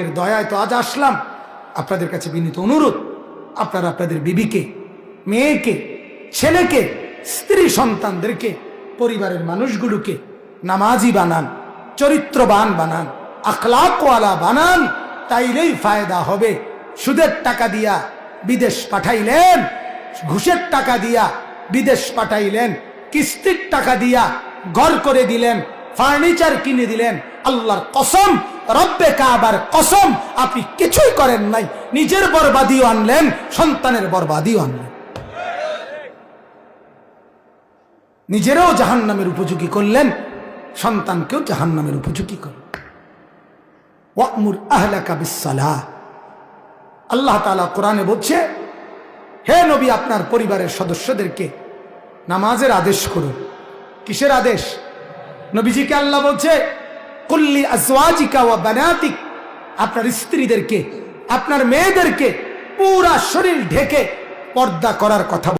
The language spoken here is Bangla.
এর দয়ায় তো আজ আসলাম। আপনাদের কাছে বিনীত অনুরোধ, আপনারা আপনাদের বিবিকে, মেয়েকে, ছেলেকে, স্ত্রী সন্তানদেরকে, পরিবারের মানুষগুলোকে নামাজি বানান, চরিত্রবান বানান, আখলাকওয়ালা বানান, তাইলেই ফায়দা হবে। সুদের টাকা দিয়া বিদেশ পাঠাইলেন, ঘুষের টাকা দিয়া বিদেশ পাঠাইলেন, কিস্তির টাকা দিয়া ঘর করে দিলেন, ফার্নিচার কিনে দিলেন, আল্লাহর কসম, রব্বে কাবার কসম, আপনি কিছুই করেন নাই। নিজের বরবাদিও আনলেন, সন্তানের বরবাদিও আনলেন, নিজেরও জাহান্নামের উপযোগী করলেন, সন্তানকেও জাহান্নামের উপযোগী করলেন। ওয়া'মুর আহলাকা বিসসালাহ, আল্লাহ তাআলা কোরআনে বলছে, হে নবী, আপনার পরিবারের সদস্যদেরকে নামাজের আদেশ করুন। কিসের আদেশ? নবীজিকে আল্লাহ বলছে, কুল্লি আজওয়াজিকা ওয়া বানাতিক, আপনার স্ত্রীদেরকে, আপনার মেয়েদেরকে পুরা শরীর ঢেকে পর্দা করার কথা